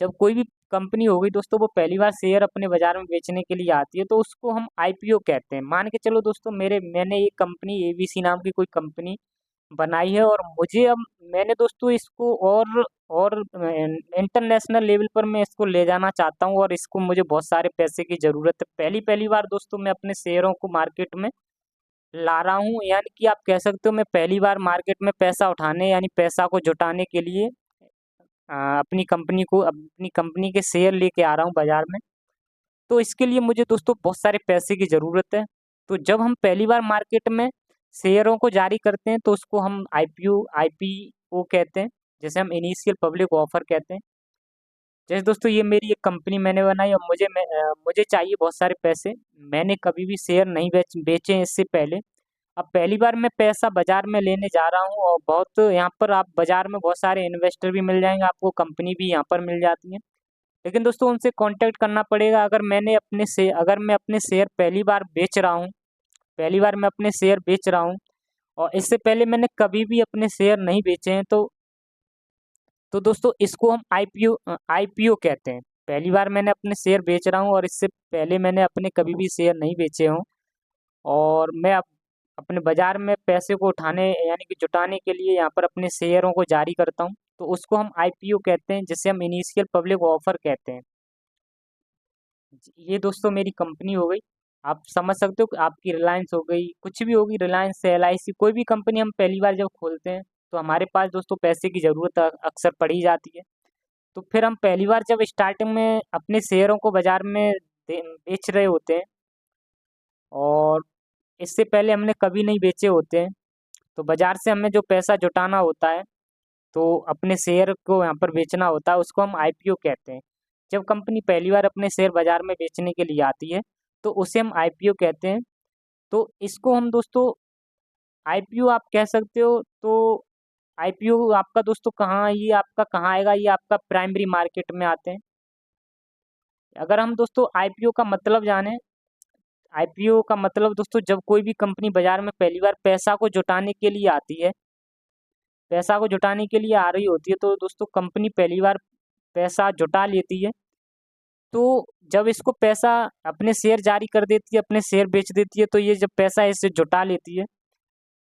Speaker 1: जब कोई भी कंपनी होगी दोस्तों वो पहली बार शेयर अपने बाजार में बेचने के लिए आती है तो उसको हम आईपीओ कहते हैं। मान के चलो दोस्तों मैंने एक कंपनी एबीसी नाम की कोई कंपनी बनाई है और मुझे अब मैंने दोस्तों इसको और इंटरनेशनल लेवल पर मैं इसको ले जाना चाहता हूँ और इसको मुझे बहुत सारे पैसे की ज़रूरत है। पहली पहली बार दोस्तों मैं अपने शेयरों को मार्केट में ला रहा हूँ, यानी कि आप कह सकते हो मैं पहली बार मार्केट में पैसा उठाने यानी पैसा को जुटाने के लिए अपनी कंपनी के शेयर लेके आ रहा हूँ बाजार में। तो इसके लिए मुझे दोस्तों बहुत सारे पैसे की ज़रूरत है। तो जब हम पहली बार मार्केट में शेयरों को जारी करते हैं तो उसको हम आईपीओ कहते हैं, जैसे हम इनिशियल पब्लिक ऑफर कहते हैं। जैसे दोस्तों ये मेरी एक कंपनी मैंने बनाई और मुझे चाहिए बहुत सारे पैसे। मैंने कभी भी शेयर नहीं बेचे हैं इससे पहले। अब पहली बार मैं पैसा बाजार में लेने जा रहा हूँ और बहुत यहाँ पर आप बाजार में बहुत सारे इन्वेस्टर भी मिल जाएंगे, आपको कंपनी भी यहाँ पर मिल जाती है। लेकिन दोस्तों उनसे कांटेक्ट करना पड़ेगा। अगर मैं अपने शेयर पहली बार मैं अपने शेयर बेच रहा हूँ और इससे पहले मैंने कभी भी अपने शेयर नहीं बेचे हैं तो दोस्तों इसको हम आईपीओ कहते हैं। पहली बार मैंने अपने शेयर बेच रहा हूँ और इससे पहले मैंने अपने कभी भी शेयर नहीं बेचे हों और मैं अपने बाजार में पैसे को उठाने यानी कि जुटाने के लिए यहाँ पर अपने शेयरों को जारी करता हूँ, तो उसको हम आईपीओ कहते हैं, जिसे हम इनिशियल पब्लिक ऑफर कहते हैं। ये दोस्तों मेरी कंपनी हो गई। आप समझ सकते हो कि आपकी रिलायंस हो गई, कुछ भी होगी, रिलायंस से एलआईसी, कोई भी कंपनी हम पहली बार जब खोलते हैं तो हमारे पास दोस्तों पैसे की ज़रूरत अक्सर पड़ ही जाती है। तो फिर हम पहली बार जब स्टार्टिंग में अपने शेयरों को बाजार में बेच रहे होते हैं और इससे पहले हमने कभी नहीं बेचे होते हैं, तो बाजार से हमें जो पैसा जुटाना होता है तो अपने शेयर को यहाँ पर बेचना होता है, उसको हम आईपीओ कहते हैं। जब कंपनी पहली बार अपने शेयर बाजार में बेचने के लिए आती है तो उसे हम आईपीओ कहते हैं। तो इसको हम दोस्तों आईपीओ आप कह सकते हो। तो आईपीओ आपका दोस्तों आपका कहाँ आएगा, ये आपका प्राइमरी मार्केट में आते हैं। अगर हम दोस्तों आईपीओ का मतलब जाने आईपीओ का मतलब दोस्तों जब कोई भी कंपनी बाजार में पहली बार पैसा को जुटाने के लिए आती है, पैसा को जुटाने के लिए आ रही होती है, तो दोस्तों कंपनी पहली बार पैसा जुटा लेती है। तो जब इसको पैसा अपने शेयर जारी कर देती है, अपने शेयर बेच देती है, तो ये जब पैसा इससे जुटा लेती है,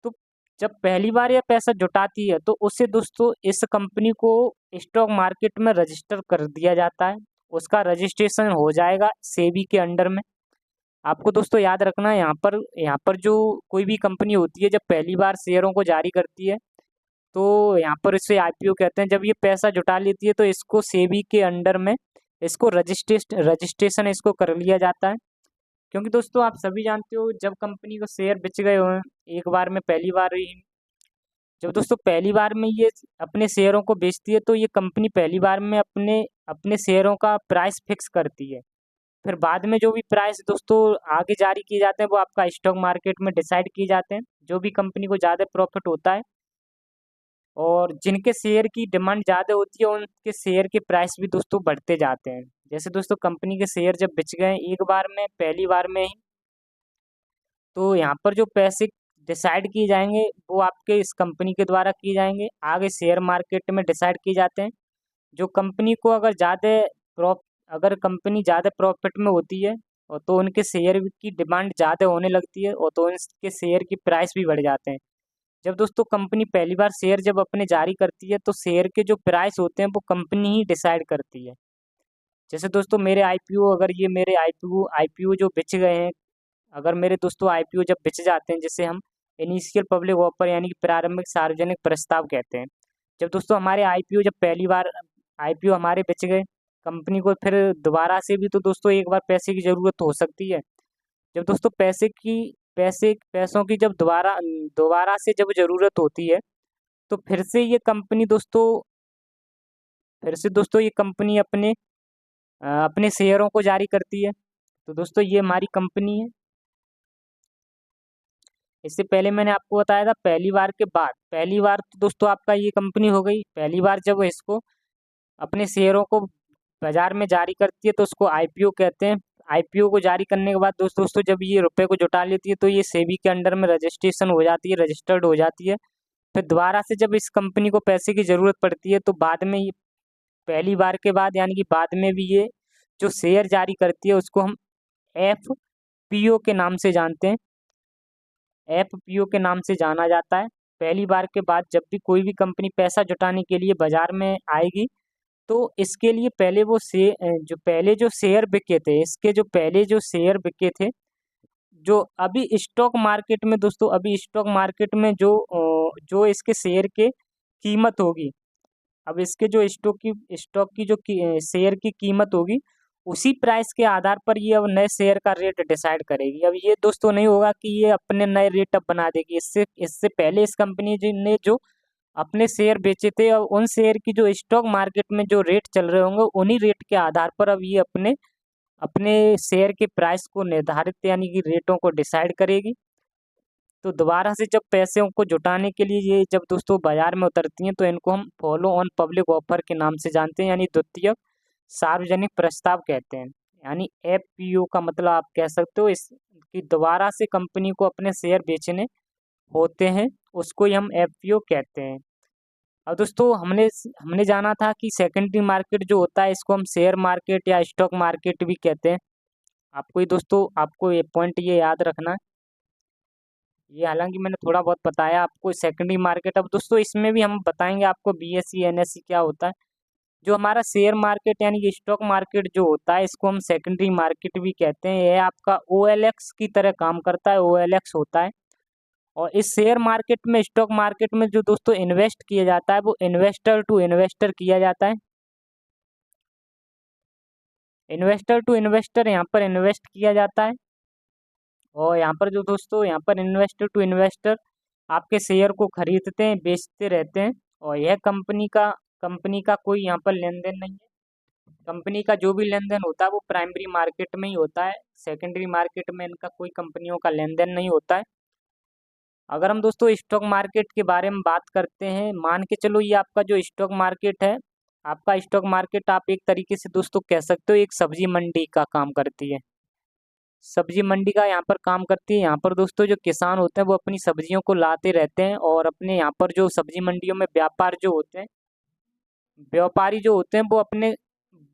Speaker 1: तो जब पहली बार यह पैसा जुटाती है तो उससे दोस्तों इस कंपनी को स्टॉक मार्केट में रजिस्टर कर दिया जाता है। उसका रजिस्ट्रेशन हो जाएगा सेबी के अंडर में। आपको दोस्तों याद रखना है, यहाँ पर जो कोई भी कंपनी होती है जब पहली बार शेयरों को जारी करती है, तो यहाँ पर इसे आईपीओ कहते हैं। जब ये पैसा जुटा लेती है तो इसको सेबी के अंडर में इसको रजिस्ट्रेशन इसको कर लिया जाता है। क्योंकि दोस्तों आप सभी जानते हो जब कंपनी को शेयर बेच गए हो एक बार में, पहली बार ही जब दोस्तों पहली बार में ये अपने शेयरों को बेचती है, तो ये कंपनी पहली बार में अपने अपने शेयरों का प्राइस फिक्स करती है। फिर बाद में जो भी प्राइस दोस्तों आगे जारी किए जाते हैं वो आपका स्टॉक मार्केट में डिसाइड किए जाते हैं। जो भी कंपनी को ज़्यादा प्रॉफिट होता है और जिनके शेयर की डिमांड ज़्यादा होती है उनके शेयर के प्राइस भी दोस्तों बढ़ते जाते हैं। जैसे दोस्तों कंपनी के शेयर जब बिच गए एक बार में, पहली बार में ही, तो यहाँ पर जो पैसे डिसाइड किए जाएंगे वो आपके इस कंपनी के द्वारा किए जाएंगे, आगे शेयर मार्केट में डिसाइड किए जाते हैं। जो कंपनी को अगर कंपनी ज़्यादा प्रॉफिट में होती है और तो उनके शेयर की डिमांड ज़्यादा होने लगती है और तो उनके शेयर की प्राइस भी बढ़ जाते हैं। जब दोस्तों कंपनी पहली बार शेयर जब अपने जारी करती है तो शेयर के जो प्राइस होते हैं वो कंपनी ही डिसाइड करती है। जैसे दोस्तों मेरे आईपीओ आईपीओ जो बेच गए हैं, अगर मेरे दोस्तों आईपीओ जब बेच जाते हैं, जिसे हम इनिशियल पब्लिक ऑफर यानी कि प्रारंभिक सार्वजनिक प्रस्ताव कहते हैं। जब दोस्तों हमारे आईपीओ जब पहली बार आईपीओ हमारे बेच गए, कंपनी को फिर दोबारा से भी तो दोस्तों एक बार पैसे की ज़रूरत हो सकती है। जब दोस्तों पैसों की जब दोबारा दोबारा से जब ज़रूरत होती है, तो फिर से दोस्तों ये कंपनी अपने शेयरों को जारी करती है। तो दोस्तों ये हमारी कंपनी है। इससे पहले मैंने आपको बताया था पहली बार तो दोस्तों आपका ये कंपनी हो गई। पहली बार जब इसको अपने शेयरों को बाजार में जारी करती है तो उसको आईपीओ कहते हैं। आईपीओ को जारी करने के बाद दोस्तों जब ये रुपए को जुटा लेती है तो ये सेबी के अंडर में रजिस्ट्रेशन हो जाती है, रजिस्टर्ड हो जाती है। फिर दोबारा से जब इस कंपनी को पैसे की ज़रूरत पड़ती है तो बाद में ये पहली बार के बाद यानी कि बाद में भी ये जो शेयर जारी करती है उसको हम एफपीओ के नाम से जानते हैं, एफपीओ के नाम से जाना जाता है। पहली बार के बाद जब भी कोई भी कंपनी पैसा जुटाने के लिए बाजार में आएगी तो इसके लिए पहले जो शेयर बिके थे, इसके जो पहले जो शेयर बिके थे, जो अभी स्टॉक मार्केट में दोस्तों अभी स्टॉक मार्केट में जो इसके शेयर के कीमत होगी, अब इसके जो स्टॉक की शेयर की कीमत होगी, उसी प्राइस के आधार पर ये अब नए शेयर का रेट डिसाइड करेगी। अब ये दोस्तों नहीं होगा कि ये अपने नए रेट अब बना देगी। इससे इससे पहले इस कंपनी ने जो अपने शेयर बेचे थे और उन शेयर की जो स्टॉक मार्केट में जो रेट चल रहे होंगे उन्हीं रेट के आधार पर अब ये अपने अपने शेयर के प्राइस को निर्धारित यानी कि रेटों को डिसाइड करेगी। तो दोबारा से जब पैसों को जुटाने के लिए ये जब दोस्तों बाजार में उतरती हैं तो इनको हम फॉलो ऑन पब्लिक ऑफर के नाम से जानते हैं, यानी द्वितीयक सार्वजनिक प्रस्ताव कहते हैं। यानी एफपीओ का मतलब आप कह सकते हो इस कि दोबारा से कंपनी को अपने शेयर बेचने होते हैं, उसको ही हम एफपीओ कहते हैं। अब दोस्तों हमने हमने जाना था कि सेकेंडरी मार्केट जो होता है इसको हम शेयर मार्केट या स्टॉक मार्केट भी कहते हैं। आपको ये पॉइंट ये याद रखना है। ये हालांकि मैंने थोड़ा बहुत बताया आपको सेकेंडरी मार्केट। अब दोस्तों इसमें भी हम बताएंगे आपको बीएसई एनएसई क्या होता है। जो हमारा शेयर मार्केट यानी कि स्टॉक मार्केट जो होता है इसको हम सेकेंडरी मार्केट भी कहते हैं। यह आपका ओएलएक्स की तरह काम करता है, ओएलएक्स होता है। और इस शेयर मार्केट में स्टॉक मार्केट में जो दोस्तों इन्वेस्ट किया जाता है वो इन्वेस्टर टू इन्वेस्टर किया जाता है। इन्वेस्टर टू इन्वेस्टर यहाँ पर इन्वेस्ट किया जाता है और यहाँ पर जो दोस्तों यहाँ पर इन्वेस्टर टू इन्वेस्टर आपके शेयर को खरीदते हैं, बेचते रहते हैं। और यह कंपनी का कोई यहाँ पर लेन देन नहीं है। कंपनी का जो भी लेन देन होता है वो प्राइमरी मार्केट में ही होता है, सेकेंडरी मार्केट में इनका कोई कंपनियों का लेन देन नहीं होता है। अगर हम दोस्तों स्टॉक मार्केट के बारे में बात करते हैं, मान के चलो ये आपका जो स्टॉक मार्केट है, आपका स्टॉक मार्केट आप एक तरीके से दोस्तों कह सकते हो एक सब्जी मंडी का काम करती है। सब्जी मंडी का यहाँ पर काम करती है। यहाँ पर दोस्तों जो किसान होते हैं वो अपनी सब्जियों को लाते रहते हैं और अपने यहाँ पर जो सब्जी मंडियों में व्यापार जो होते हैं, व्यापारी जो होते हैं वो अपने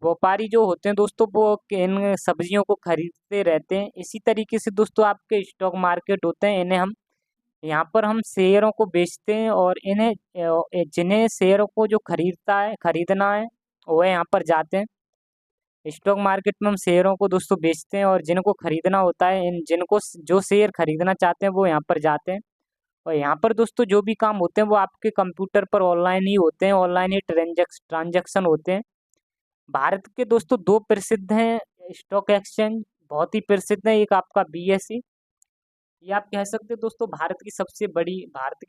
Speaker 1: व्यापारी जो होते हैं दोस्तों वो इन सब्जियों को खरीदते रहते हैं। इसी तरीके से दोस्तों आपके स्टॉक मार्केट होते हैं, इन्हें हम यहाँ पर हम शेयरों को बेचते हैं और इन्हें जिन्हें शेयरों को जो खरीदना है वो यहाँ पर जाते हैं। स्टॉक मार्केट में हम शेयरों को दोस्तों बेचते हैं और जिनको खरीदना होता है इन जिनको जो शेयर खरीदना चाहते हैं वो यहाँ पर जाते हैं। और यहाँ पर दोस्तों जो भी काम होते हैं वो आपके कंप्यूटर पर ऑनलाइन ही होते हैं, ऑनलाइन ही ट्रांजैक्शन होते हैं। भारत के दोस्तों दो प्रसिद्ध हैं स्टॉक एक्सचेंज, बहुत ही प्रसिद्ध है। एक आपका बीएसई, ये आप कह सकते हो दोस्तों भारत की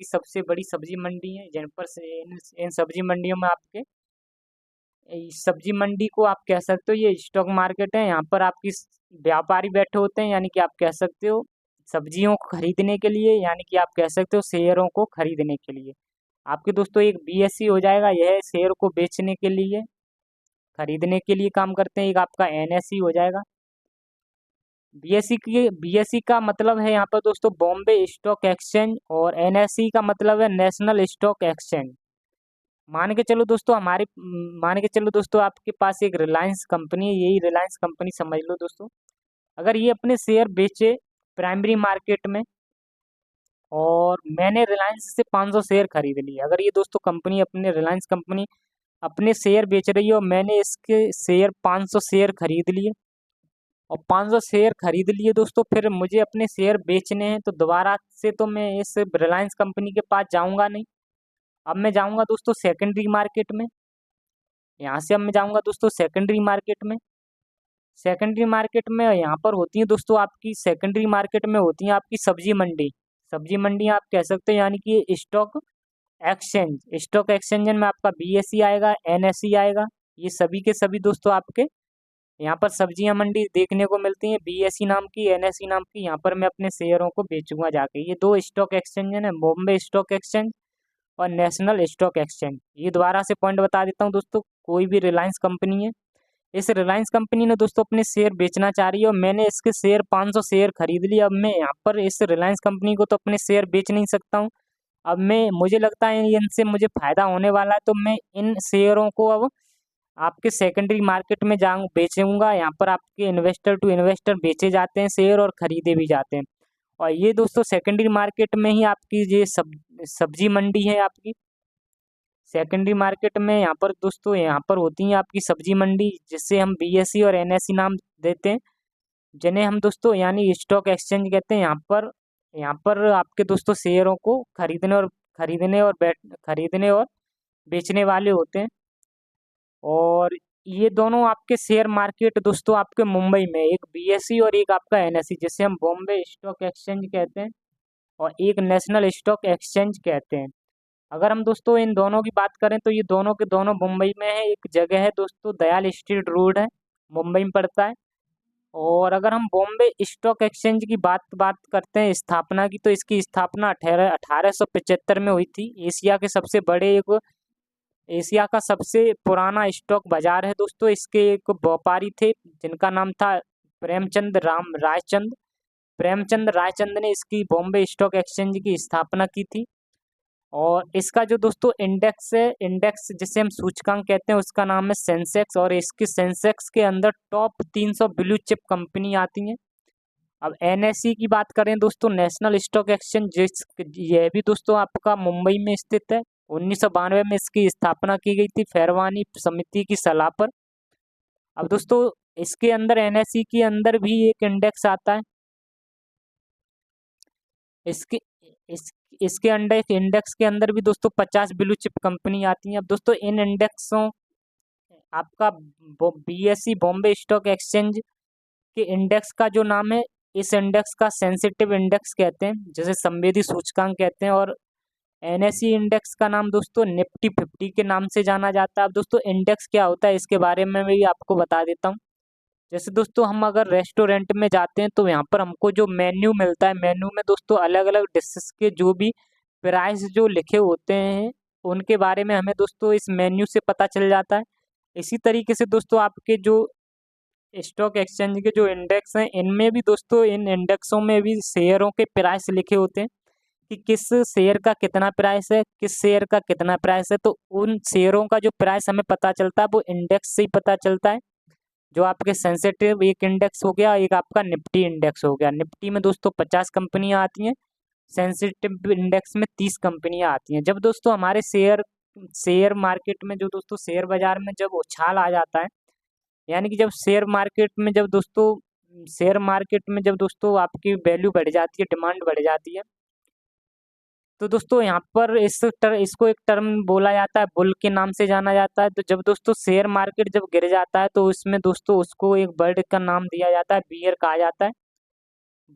Speaker 1: सबसे बड़ी सब्जी मंडी है, जिन पर से इन सब्जी मंडियों में आपके इस सब्जी मंडी को आप कह सकते हो ये स्टॉक मार्केट है। यहाँ पर आपकी व्यापारी बैठे होते हैं, यानी कि आप कह सकते हो सब्जियों को खरीदने के लिए, यानी कि आप कह सकते हो शेयरों को खरीदने के लिए। आपके दोस्तों एक बीएसई हो जाएगा, यह शेयर को बेचने के लिए खरीदने के लिए काम करते हैं। एक आपका एनएसई हो जाएगा। बीएसई का मतलब है यहाँ पर दोस्तों बॉम्बे स्टॉक एक्सचेंज और एनएसई का मतलब है नेशनल स्टॉक एक्सचेंज। मान के चलो दोस्तों आपके पास एक रिलायंस कंपनी है, यही रिलायंस कंपनी समझ लो दोस्तों। अगर ये अपने शेयर बेचे प्राइमरी मार्केट में और मैंने रिलायंस से 500 शेयर खरीद लिए, अगर ये दोस्तों रिलायंस कंपनी अपने शेयर बेच रही है और मैंने इसके शेयर 500 शेयर खरीद लिए और 500 शेयर खरीद लिए दोस्तों, फिर मुझे अपने शेयर बेचने हैं तो दोबारा से तो मैं इस रिलायंस कंपनी के पास जाऊंगा नहीं। अब मैं जाऊंगा दोस्तों सेकेंडरी मार्केट में। यहाँ से अब मैं जाऊंगा दोस्तों सेकेंडरी मार्केट में। सेकेंडरी मार्केट में यहाँ पर होती है दोस्तों आपकी सेकेंडरी मार्केट में होती है आपकी सब्जी मंडी। सब्जी मंडी आप कह सकते हो, यानी कि स्टॉक एक्सचेंज में आपका बीएसई आएगा, एनएसई आएगा। ये सभी के सभी दोस्तों आपके यहाँ पर सब्जियां मंडी देखने को मिलती हैं, बीएसई नाम की, एनएसई नाम की। यहाँ पर मैं अपने शेयरों को बेचूंगा जाके। ये दो स्टॉक एक्सचेंज है, बॉम्बे स्टॉक एक्सचेंज और नेशनल स्टॉक एक्सचेंज। ये दोबारा से पॉइंट बता देता हूँ दोस्तों, कोई भी रिलायंस कंपनी है, इस रिलायंस कंपनी ने दोस्तों अपने शेयर बेचना चाह रही है और मैंने इसके शेयर 500 शेयर खरीद लिए। अब मैं यहाँ पर इस रिलायंस कंपनी को तो अपने शेयर बेच नहीं सकता हूँ। अब मुझे लगता है इनसे मुझे फायदा होने वाला है, तो मैं इन शेयरों को अब आपके सेकेंडरी मार्केट में जाऊँ बेचूंगा। यहाँ पर आपके इन्वेस्टर टू इन्वेस्टर बेचे जाते हैं शेयर और खरीदे भी जाते हैं। और ये दोस्तों सेकेंडरी मार्केट में ही आपकी ये सब्जी मंडी है आपकी। सेकेंडरी मार्केट में यहाँ पर दोस्तों यहाँ पर होती है आपकी सब्जी मंडी, जिससे हम बीएसई और एनएसई नाम देते हैं, जिन्हें हम दोस्तों यानी स्टॉक एक्सचेंज कहते हैं। यहाँ पर आपके दोस्तों शेयरों को खरीदने और बेचने वाले होते हैं। और ये दोनों आपके शेयर मार्केट दोस्तों आपके मुंबई में, एक बीएसई और एक आपका एनएसई, जिसे हम बॉम्बे स्टॉक एक्सचेंज कहते हैं और एक नेशनल स्टॉक एक्सचेंज कहते हैं। अगर हम दोस्तों इन दोनों की बात करें तो ये दोनों के दोनों मुंबई में है। एक जगह है दोस्तों दयाल स्ट्रीट रोड है, मुंबई में पड़ता है। और अगर हम बॉम्बे स्टॉक एक्सचेंज की बात करते हैं स्थापना की, तो इसकी स्थापना 1875 में हुई थी। एशिया का सबसे पुराना स्टॉक बाजार है दोस्तों। इसके एक व्यापारी थे जिनका नाम था प्रेमचंद रायचंद ने इसकी बॉम्बे स्टॉक एक्सचेंज की स्थापना की थी। और इसका जो दोस्तों इंडेक्स जिसे हम सूचकांक कहते हैं, उसका नाम है सेंसेक्स। और इसके सेंसेक्स के अंदर टॉप 300 ब्लू चिप कंपनी आती हैं। अब एनएसई की बात करें दोस्तों, नेशनल स्टॉक एक्सचेंज, यह भी दोस्तों आपका मुंबई में स्थित है। 1992 में इसकी स्थापना की गई थी फैरवानी समिति की सलाह पर। अब दोस्तों इसके अंदर एनएसई के अंदर भी एक इंडेक्स आता है। इसके इस इसके अंडर इंडेक्स के अंदर भी दोस्तों 50 ब्लू चिप कंपनी आती हैं। अब दोस्तों इन इंडेक्सों आपका बीएसई बॉम्बे स्टॉक एक्सचेंज के इंडेक्स का जो नाम है, इस इंडेक्स का सेंसिटिव इंडेक्स कहते हैं, जैसे संवेदी सूचकांक कहते हैं। और एनएसई इंडेक्स का नाम दोस्तों निफ्टी 50 के नाम से जाना जाता है। अब दोस्तों इंडेक्स क्या होता है इसके बारे में भी आपको बता देता हूँ। जैसे दोस्तों हम अगर रेस्टोरेंट में जाते हैं तो यहाँ पर हमको जो मेन्यू मिलता है, मेन्यू में दोस्तों अलग अलग डिशेस के जो भी प्राइस जो लिखे होते हैं उनके बारे में हमें दोस्तों इस मेन्यू से पता चल जाता है। इसी तरीके से दोस्तों आपके जो स्टॉक एक्सचेंज के जो इंडेक्स हैं इनमें भी दोस्तों, इन इंडेक्सों में भी शेयरों के प्राइस लिखे होते हैं कि किस शेयर का कितना प्राइस है, किस शेयर का कितना प्राइस है। तो उन शेयरों का जो प्राइस हमें पता चलता है वो इंडेक्स से ही पता चलता है। जो आपके सेंसिटिव एक इंडेक्स हो गया, एक आपका निफ्टी इंडेक्स हो गया। निफ्टी में दोस्तों 50 कंपनियां आती हैं, सेंसिटिव इंडेक्स में 30 कंपनियां आती हैं। जब दोस्तों हमारे शेयर शेयर मार्केट में जो दोस्तों शेयर बाजार में जब उछाल आ जाता है, यानी कि जब शेयर मार्केट में जब दोस्तों आपकी वैल्यू बढ़ जाती है, डिमांड बढ़ जाती है, तो दोस्तों यहाँ पर इसको एक टर्म बोला जाता है, बुल के नाम से जाना जाता है। तो जब दोस्तों शेयर मार्केट जब गिर जाता है तो इसमें दोस्तों उसको एक वर्ड का नाम दिया जाता है, बियर कहा जाता है।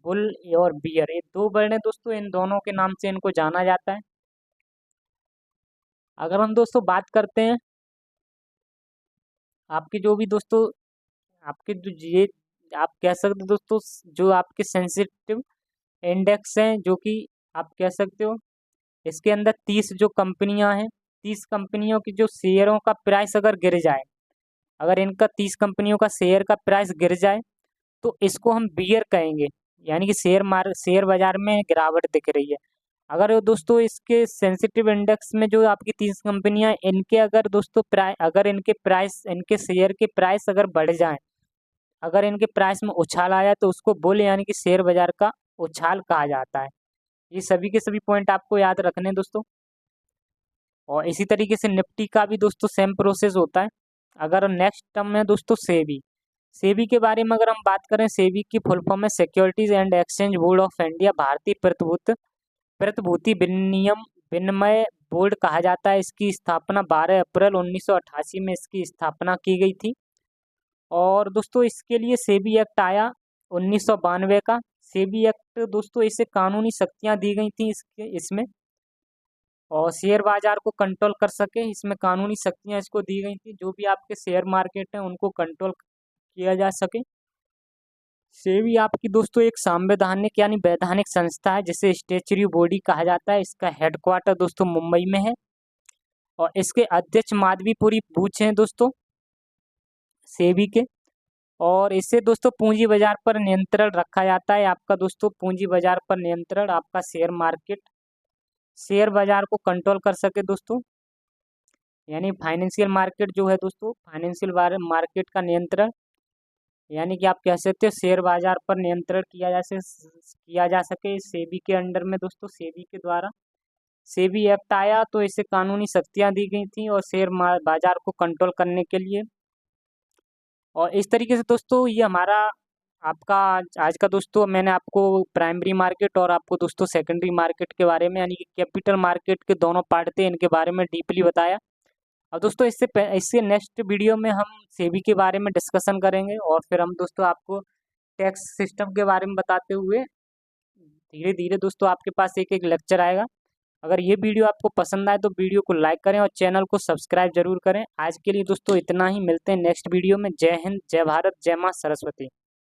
Speaker 1: बुल और बियर ये दो वर्ड हैं दोस्तों, इन दोनों के नाम से इनको जाना जाता है। अगर हम दोस्तों बात करते हैं आपकी जो भी दोस्तों आपके जो ये आप कह सकते हो दोस्तों, जो आपके सेंसिटिव इंडेक्स हैं, जो कि आप कह सकते हो इसके अंदर 30 जो कंपनियां हैं, 30 कंपनियों की जो शेयरों का प्राइस अगर गिर जाए, अगर इनका 30 कंपनियों का शेयर का प्राइस गिर जाए तो इसको हम बियर कहेंगे, यानी कि शेयर बाजार में गिरावट दिख रही है। अगर दोस्तों इसके सेंसिटिव इंडेक्स में जो आपकी 30 कंपनियां हैं, इनके अगर दोस्तों इनके शेयर के प्राइस अगर बढ़ जाए, अगर इनके प्राइस में उछाल आया तो उसको बुल यानी कि शेयर बाजार का उछाल कहा जाता है। ये सभी के सभी पॉइंट आपको याद रखने हैं दोस्तों। और इसी तरीके से निफ्टी का भी दोस्तों सेम प्रोसेस होता है। अगर नेक्स्ट टर्म है दोस्तों सेबी, सेबी के बारे में अगर हम बात करें, सेबी की फुल फॉर्म है securities and exchange board of India, भारतीय प्रतिभूति विनिमय बोर्ड कहा जाता है। इसकी स्थापना 12 अप्रैल 1988 में इसकी स्थापना की गई थी। और दोस्तों इसके लिए सेबी एक्ट आया 1992 का। सेबी एक्ट दोस्तों इसे कानूनी शक्तियां दी गई थी इसमें, और शेयर बाजार को कंट्रोल कर सके, इसमें कानूनी शक्तियां इसको दी गई थी, जो भी आपके शेयर मार्केट हैं उनको कंट्रोल किया जा सके। सेबी आपकी दोस्तों एक संवैधानिक यानी वैधानिक संस्था है, जिसे स्टैच्यूटरी बॉडी कहा जाता है। इसका हेडक्वार्टर दोस्तों मुंबई में है, और इसके अध्यक्ष माधवीपुरी बूच हैं दोस्तों सेबी के। और इससे दोस्तों पूंजी बाजार पर नियंत्रण रखा जाता है। आपका दोस्तों पूंजी बाजार पर नियंत्रण, आपका शेयर बाजार को कंट्रोल कर सके दोस्तों, यानी फाइनेंशियल मार्केट जो है दोस्तों, फाइनेंशियल मार्केट का नियंत्रण, यानी कि आप कह सकते हो शेयर बाजार पर नियंत्रण किया जा सके सेबी के अंडर में दोस्तों। सेबी के द्वारा सेबी एक्ट आया तो इसे कानूनी शक्तियां दी गई थी और शेयर बाजार को कंट्रोल करने के लिए। और इस तरीके से दोस्तों ये हमारा आपका आज का दोस्तों, मैंने आपको प्राइमरी मार्केट और आपको दोस्तों सेकेंडरी मार्केट के बारे में, यानी कि कैपिटल मार्केट के दोनों पार्ट थे, इनके बारे में डीपली बताया। अब दोस्तों इससे नेक्स्ट वीडियो में हम सेबी के बारे में डिस्कशन करेंगे, और फिर हम दोस्तों आपको टैक्स सिस्टम के बारे में बताते हुए धीरे धीरे दोस्तों आपके पास एक एक लेक्चर आएगा। अगर ये वीडियो आपको पसंद आए तो वीडियो को लाइक करें और चैनल को सब्सक्राइब जरूर करें। आज के लिए दोस्तों इतना ही, मिलते हैं नेक्स्ट वीडियो में। जय हिंद, जय भारत, जय माँ सरस्वती।